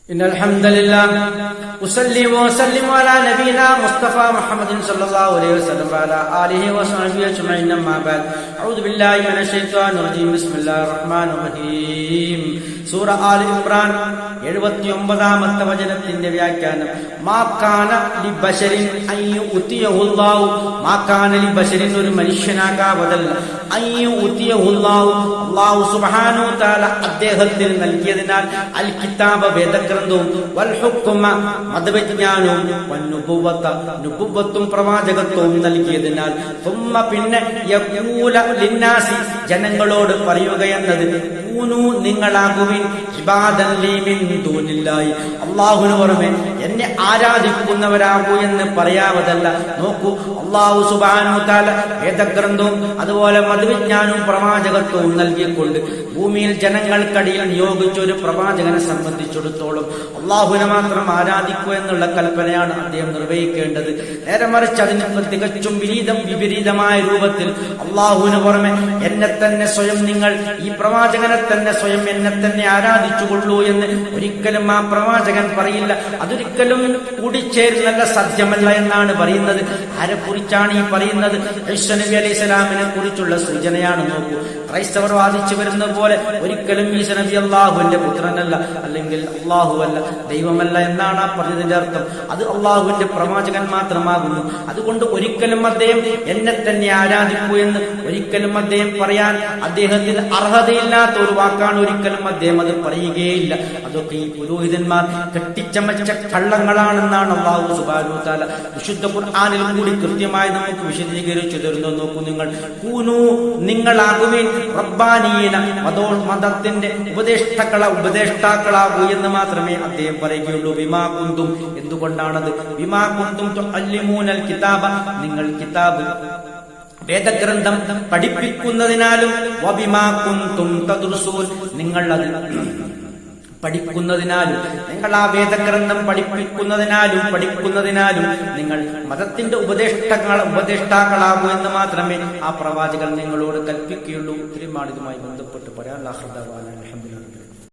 إن الحمد لله أصلي وأسلم على نبينا مصطفى محمد صلى الله عليه وسلم وعلى آله وصحبه أجمعين أما بعد أعوذ بالله من الشيطان الرجيم بسم الله الرحمن الرحيم സൂറ all Imran 79ാമത്തെ വചനത്തിന്റെ വ്യാഖ്യാനം മാ കാന ലിബശരിൻ അയ്യു ഉതിയഹുല്ലാഹു മാ കാന ലിബശരിൻ ഒരു മനുഷ്യനാകാവതല്ല അയ്യു ഉതിയഹുല്ലാഹു അല്ലാഹു സുബ്ഹാനഹു തആല അദ്ദേഹത്തിന് നൽകിയതിനാൽ അൽ കിതാബ വേദഗ്രന്ഥവും വൽ ഹുക്മ മതവിജ്ഞാനവും വന്നുബുവത നുബുവത്തും പ്രവാചകത്വവും നൽകിയതിനാൽ തുമ്മ പിന്നെ യഖൂല ലിന്നാസി ജനങ്ങളോട് പറയുകയെന്നത് നിങ്ങളാകുവിൻ അല്ലാഹുവിന് പുറമെ എന്നെ ആരാധിക്കുന്നവരാകൂ എന്ന് പറയാവതല്ല. നോക്കൂ, അല്ലാഹു സുബ്ഹാനഹു തആല വേദഗ്രന്ഥവും അതുപോലെ മതവിജ്ഞാനവും പ്രവാചകത്വവും നൽകിക്കൊണ്ട് ഭൂമിയിൽ ജനങ്ങൾക്കിടയിൽ നിയോഗിച്ച ഒരു പ്രവാചകനെ സംബന്ധിച്ചിടത്തോളം അല്ലാഹുവിനെ മാത്രം ആരാധിക്കുക എന്നുള്ള കൽപ്പനയാണ് അദ്ദേഹം നിർവഹിക്കേണ്ടത്. നേരെ മറിച്ച് അതിന് തികച്ചും വിപരീതമായ രൂപത്തിൽ അല്ലാഹുവിന് പുറമെ എന്നെ തന്നെ സ്വയം നിങ്ങൾ ഈ പ്രവാചകനെ തന്നെ സ്വയം എന്നെ തന്നെ ആരാധിച്ചുകൊള്ളൂ എന്ന് ഒരിക്കലും ആ പ്രവാചകൻ പറയില്ല. അതൊരിക്കലും കൂടിച്ചേരുന്നല്ല, സത്യമല്ല എന്നാണ് പറയുന്നത്. ആരെ കുറിച്ചാണ് ഈ പറയുന്നത്? ഈസാ നബി അലൈഹി സ്വലാമിനെ കുറിച്ചുള്ള സൂചനയാണ്. നോക്കൂ, ക്രൈസ്തവർ വാദിച്ചു വരുന്ന പോലെ ഒരിക്കലും ഈസാ നബി അള്ളാഹുവിന്റെ പുത്രനല്ല, അല്ലെങ്കിൽ അള്ളാഹുവല്ല, ദൈവമല്ല എന്നാണ് ആ പറഞ്ഞതിന്റെ അർത്ഥം. അത് അള്ളാഹുവിന്റെ പ്രവാചകൻ മാത്രമാകുന്നു. അതുകൊണ്ട് ഒരിക്കലും അദ്ദേഹം എന്നെ തന്നെ ആരാധിക്കൂ എന്ന് ഒരിക്കലും അദ്ദേഹം പറയാൻ അദ്ദേഹത്തിന് അർഹതയില്ലാത്ത ഒരു വാക്കാണ്. ഒരിക്കലും അദ്ദേഹം അത് പറയുകയില്ല. അതൊക്കെ ഈ പുരോഹിതന്മാർ കെട്ടിച്ചമച്ച കള്ളങ്ങളാണെന്നാണ് അല്ലാഹു സുബ്ഹാനഹു തആല വിശുദ്ധ ഖുർആനിൽ കൂടി കൃത്യമായി നമുക്ക് വിശദീകരിച്ചു തരുന്നു. നോക്കൂ, നിങ്ങൾ കൂനൂ നിങ്ങളാകുവിൻ റബ്ബാനീന മതത്തിന്റെ ഉപദേഷ്ടാക്കളാകൂ എന്ന് മാത്രമേ അദ്ദേഹം പറയുകയുള്ളൂ. ബിമാ കുന്തും എന്തുകൊണ്ടാണത്? ബിമാ കുന്തും തുഅല്ലിമൂനൽ കിതാബ നിങ്ങൾ കിതാബ് വേദഗ്രന്ഥം പഠിപ്പിക്കുന്നതിനാലും വബിമാ കുന്തും തദ്റുസൂൻ നിങ്ങൾ അത് പഠിക്കുന്നതിനാലും, നിങ്ങൾ ആ വേദഗ്രന്ഥം പഠിപ്പിക്കുന്നതിനാലും നിങ്ങൾ മതത്തിന്റെ ഉപദേഷ്ടാക്കളാകൂ എന്ന് മാത്രമേ ആ പ്രവാചകൻ നിങ്ങളോട് കൽപ്പിക്കുകയുള്ളൂ. ഇതുമായി ബന്ധപ്പെട്ട് പറയാൻ